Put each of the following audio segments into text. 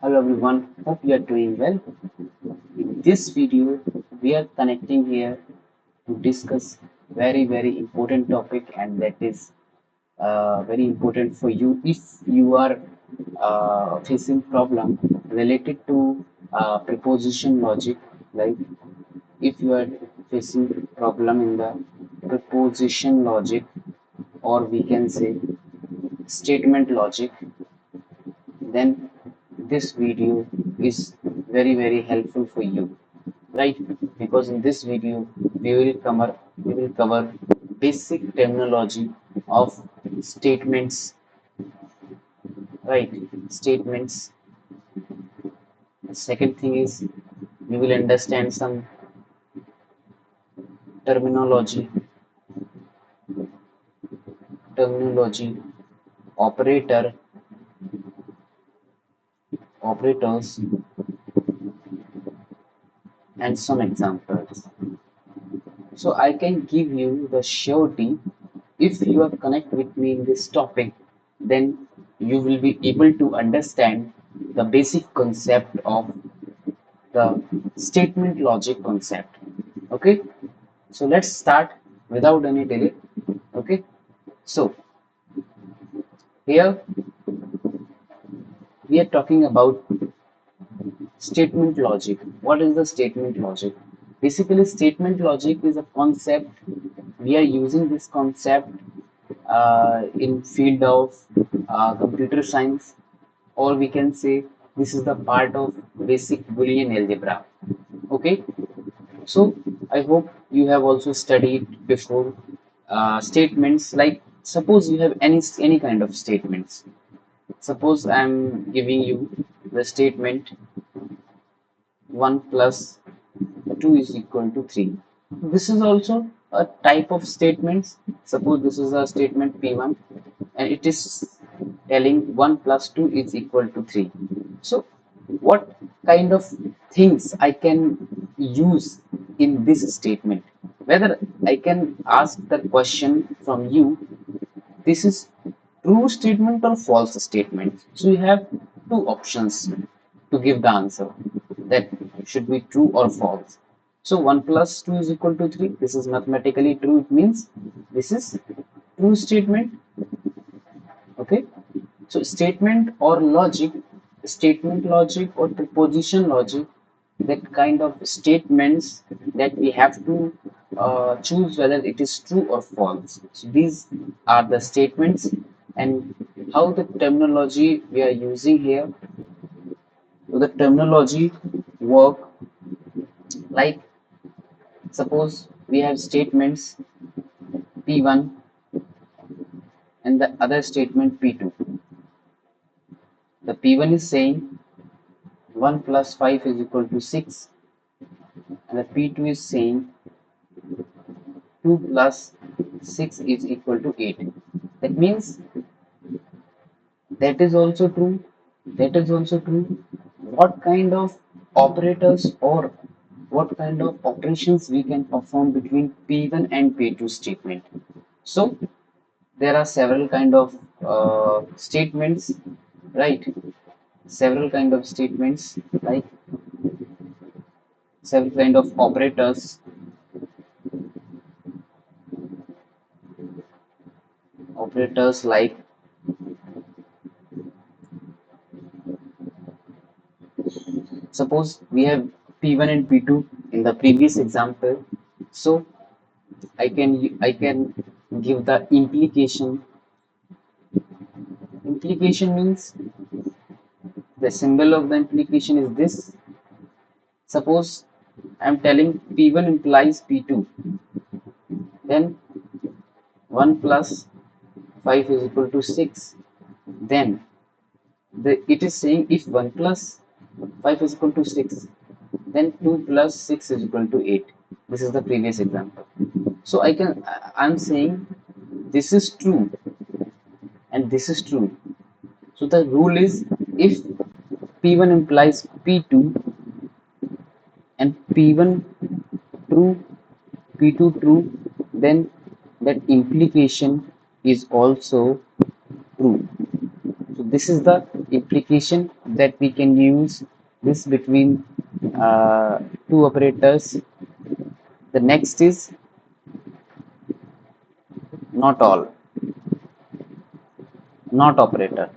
Hello everyone, hope you are doing well. In this video, we are connecting here to discuss very important topic, and that is very important for you if you are facing problem related to preposition logic. Like if you are facing problem in the preposition logic, or we can say statement logic, then this video is very helpful for you, right? Because in this video we will cover basic terminology of statements, right? Statements. The second thing is we will understand some terminology, terminology, operator, operators, and some examples. So I can give you the surety, if you are connect with me in this topic, then you will be able to understand the basic concept of the statement logic concept. Okay, so let's start without any delay. Okay, so here we are talking about statement logic. What is the statement logic? Basically, statement logic is a concept. We are using this concept in field of computer science, or we can say this is the part of basic Boolean algebra. Okay, so I hope you have also studied before statements. Like suppose you have any kind of statements. Suppose I am giving you the statement 1 plus 2 is equal to 3. This is also a type of statements. Suppose this is a statement P1 and it is telling 1 plus 2 is equal to 3. So what kind of things I can use in this statement? Whether I can ask the question from you, this is true statement or false statement. So you have two options to give the answer, that should be true or false. So 1 plus 2 is equal to 3. This is mathematically true. It means this is true statement. Okay. So statement logic or preposition logic, that kind of statements that we have to choose whether it is true or false. So these are the statements, and how the terminology we are using here. So the terminology work like, suppose we have statements P1 and the other statement P2. The P1 is saying 1 plus 5 is equal to 6, and the P2 is saying 2 plus 6 is equal to 8. That means that is also true, that is also true. What kind of operators or what kind of operations we can perform between P1 and P2 statement? So there are several kind of statements, right? Several kind of statements, like several kind of operators like, suppose we have P1 and P2 in the previous example. So I can give the implication. Implication means, the symbol of the implication is this. Suppose I'm telling P1 implies P2, then 1 plus 5 is equal to 6. Then it is saying if 1 plus 5 is equal to 6, then 2 plus 6 is equal to 8. This is the previous example. So I'm saying this is true and this is true. So the rule is, if P1 implies P2 and P1 true, P2 true, then that implication is also true. So this is the implication that we can use this between two operators. The next is not all, not operator.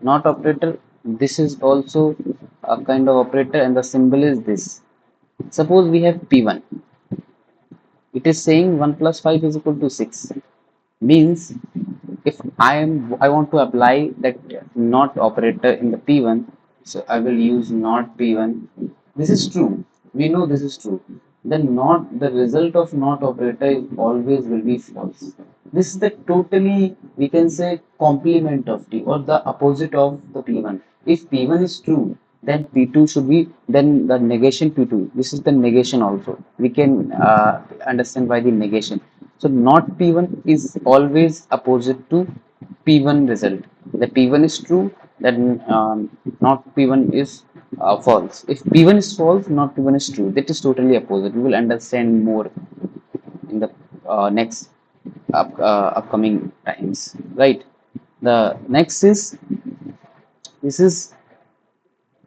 Not operator, this is also a kind of operator and the symbol is this. Suppose we have P1. It is saying 1 plus 5 is equal to 6. Means if I want to apply that not operator in the P1, so I will use not P1. This is true. We know this is true. Then not the result of not operator is always will be false. This is the totally we can say complement of T or the opposite of the P1. If P1 is true, then P2 should be then the negation P2. This is the negation also. We can understand by the negation. So not P1 is always opposite to P1 result. The P1 is true, then not P1 is false. If P1 is false, not P1 is true. That is totally opposite. We will understand more in the next upcoming times, right? The next is this is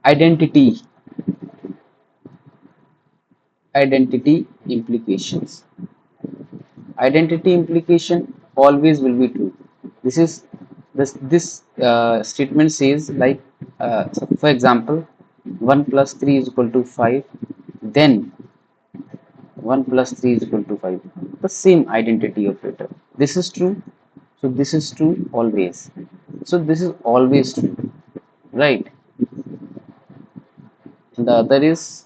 identity, identity implications. Identity implication always will be true. This statement says like so for example 1 plus 3 is equal to 5, then 1 plus 3 is equal to 5, the same identity operator. This is true, so this is true always, so this is always true, right? And the other is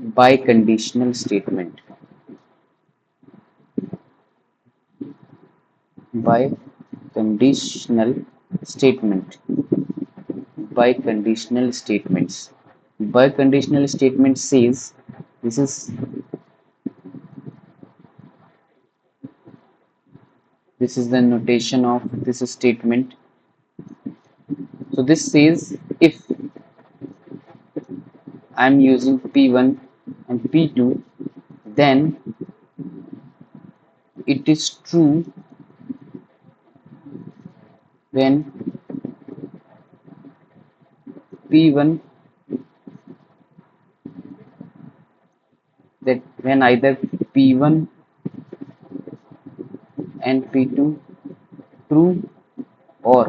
biconditional statement. Biconditional statement. Biconditional statements. Biconditional statement says this is the notation of this statement. So this says if I'm using P1 and P2, then it is true when P1 that when either P1 and P2 true or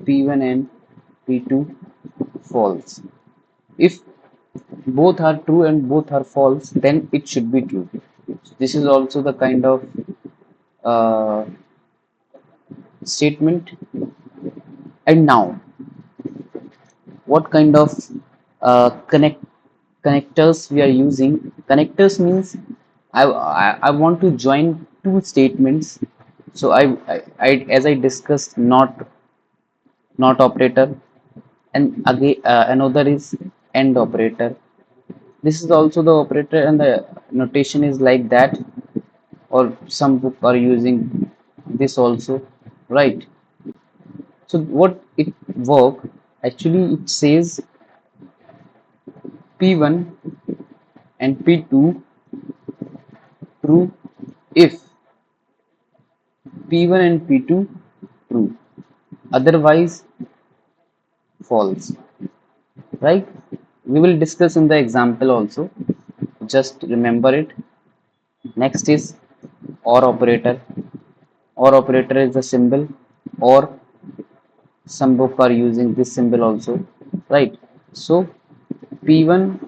P1 and P2 false. If both are true and both are false, then it should be true. This is also the kind of uh, statement. And now, what kind of connectors we are using? Connectors means I want to join two statements. So I as I discussed, not operator, and again another is and operator. This is also the operator, and the notation is like that, or some book are using this also, right? So what it work actually it says P1 and P2 true if P1 and P2 true, otherwise false, right? We will discuss in the example also, just remember it. Next is or operator. Or operator is the symbol, or some book are using this symbol also, right? So P1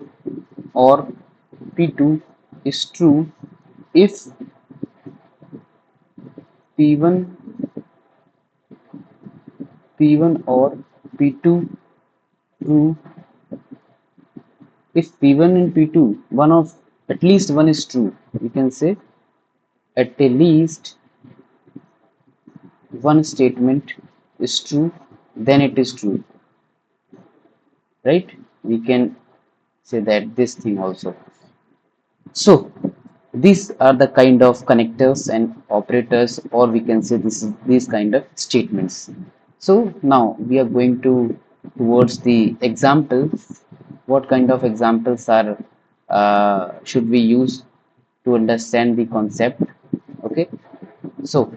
or P2 is true if P1 P1 or P2 true if P1 and P2 one of at least one is true. You can say at least one statement is true, then it is true, right? We can say that this thing also. So these are the kind of connectors and operators, or we can say this is these kind of statements. So now we are going to towards the examples. What kind of examples are should we use to understand the concept? Okay, so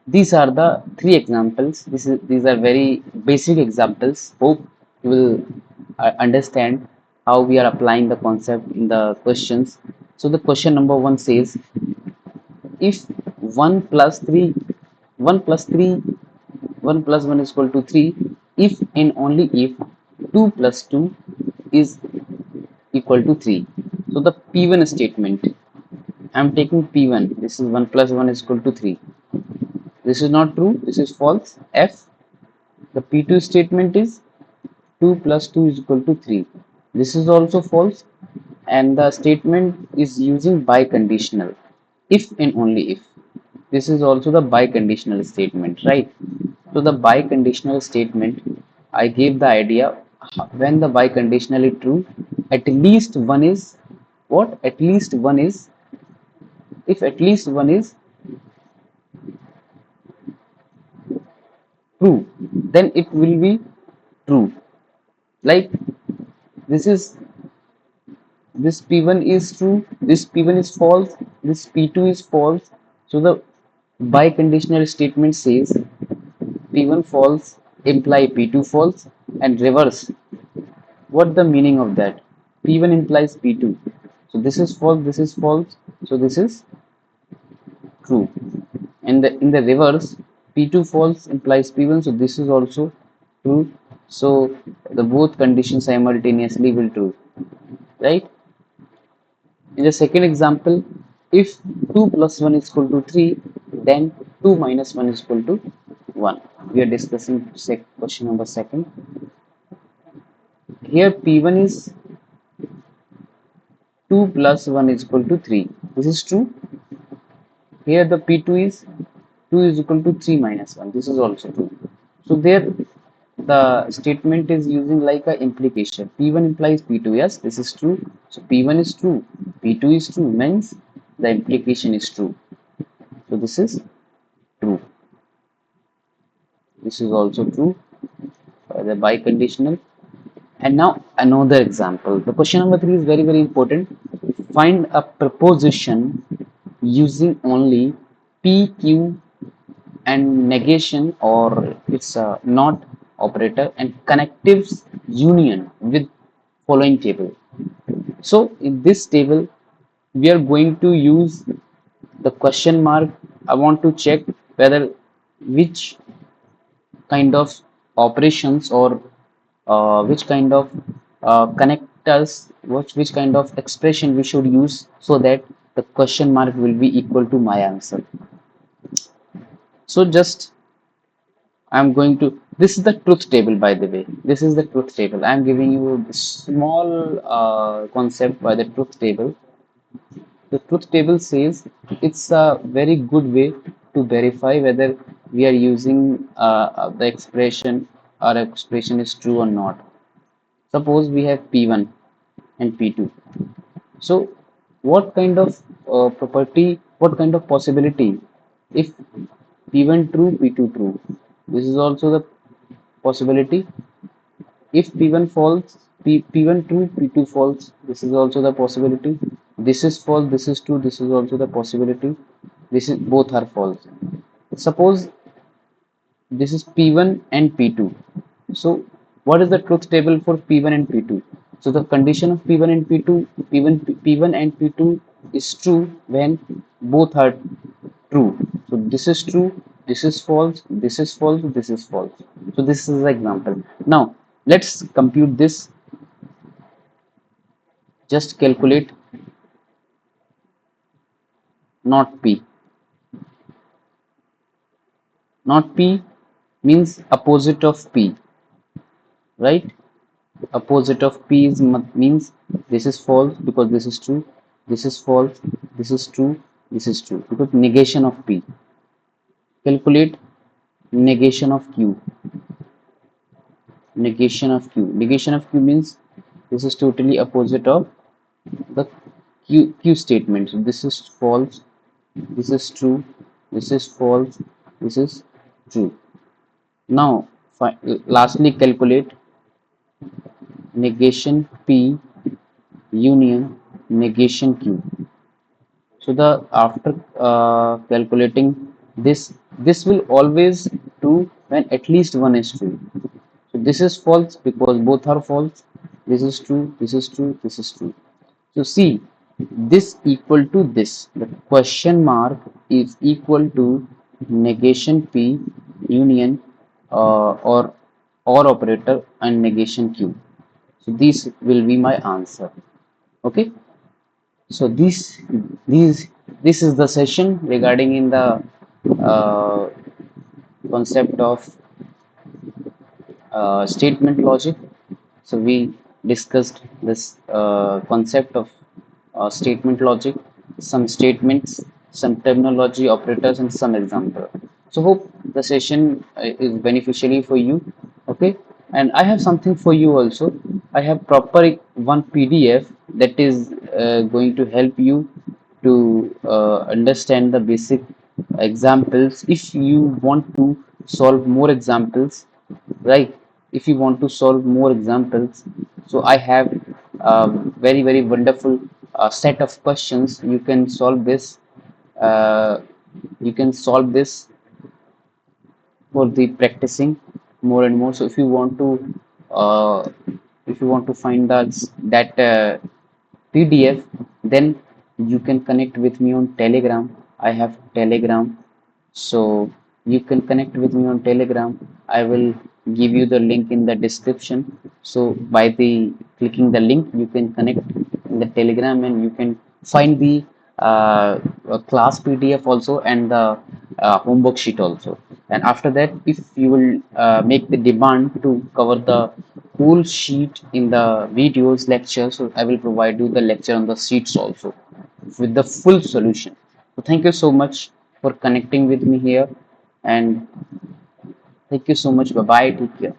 These are the three examples. These are very basic examples. Hope you will understand how we are applying the concept in the questions. So the question number one says, if 1 plus 3, 1 plus 3, 1 plus 1 is equal to 3, if and only if 2 plus 2 is equal to 3. So the P1 statement, I am taking P1, this is 1 plus 1 is equal to 3. This is not true, this is false. F, the P2 statement is 2 plus 2 is equal to 3. This is also false, and the statement is using biconditional, if and only if. This is also the biconditional statement, right? So the biconditional statement, I gave the idea, when the biconditional is true, at least one is what? At least one is, if at least one is true, then it will be true. Like this is, this P1 is true, this P1 is false, this P2 is false. So the biconditional statement says P1 false imply P2 false, and reverse. What the meaning of that? P1 implies P2. So this is false, this is false. So this is true. And in the reverse, P2 false implies P1. So this is also true. So the both conditions simultaneously will true, right? In the second example, if 2 plus 1 is equal to 3, then 2 minus 1 is equal to 1. We are discussing question number second. Here P1 is 2 plus 1 is equal to 3. This is true. Here the P2 is 2 is equal to 3 minus 1. This is also true. So there the statement is using like a implication. P1 implies P2. Yes, this is true. So P1 is true. P2 is true. Means the implication is true. So this is true. This is also true. The biconditional. And now another example. The question number 3 is very important. Find a preposition using only P, Q, and negation, or it's a not operator, and connectives union with following table. So in this table, we are going to use the question mark. I want to check whether which kind of operations, or which kind of connectors, which kind of expression we should use, so that the question mark will be equal to my answer. So just I'm going to, this is the truth table, by the way. This is the truth table. I'm giving you a small concept by the truth table. The truth table says it's a very good way to verify whether we are using the expression, our expression is true or not. Suppose we have P1 and P2. So what kind of property, what kind of possibility, if P1 true, P2 true? This is also the possibility. If P1 false, P1 true, P2 false, this is also the possibility. This is false, this is true, this is also the possibility. This is, both are false. Suppose this is P1 and P2. So what is the truth table for P1 and P2? So the condition of P1 and P2, P1 and P2 is true when both are true. So this is true, this is false, this is false, this is false. So this is the example. Now let's compute this. Just calculate not P. Not P means opposite of P, right? Opposite of P is means this is false because this is true, this is false, this is true, this is true, because negation of P. Calculate negation of Q. Negation of Q. Negation of Q means this is totally opposite of the Q statement. So this is false, this is true, this is false, this is true. Now lastly calculate negation P union negation Q. So the after calculating this, This will always true when at least one is true. So this is false because both are false. This is true, this is true, this is true. So see, this equal to this. The question mark is equal to negation P union or operator and negation Q. So this will be my answer. Okay. So this is the session regarding in the uh, concept of statement logic. So we discussed this concept of statement logic, some statements, some terminology, operators, and some example. So hope the session is beneficially for you. Okay, and I have something for you also. I have proper one PDF that is going to help you to understand the basic examples. If you want to solve more examples, right? If you want to solve more examples, so I have a very wonderful set of questions. You can solve this. Uh, you can solve this for the practicing more and more. So uh, if you want to find that PDF, then you can connect with me on Telegram. I have Telegram, so you can connect with me on Telegram. I will give you the link in the description. So by the clicking the link, you can connect in the Telegram and you can find the class PDF also and the homework sheet also. And after that, if you will make the demand to cover the whole sheet in the videos lecture, so I will provide you the lecture on the sheets also with the full solution. So thank you so much for connecting with me here, and thank you so much. Bye bye. Take care.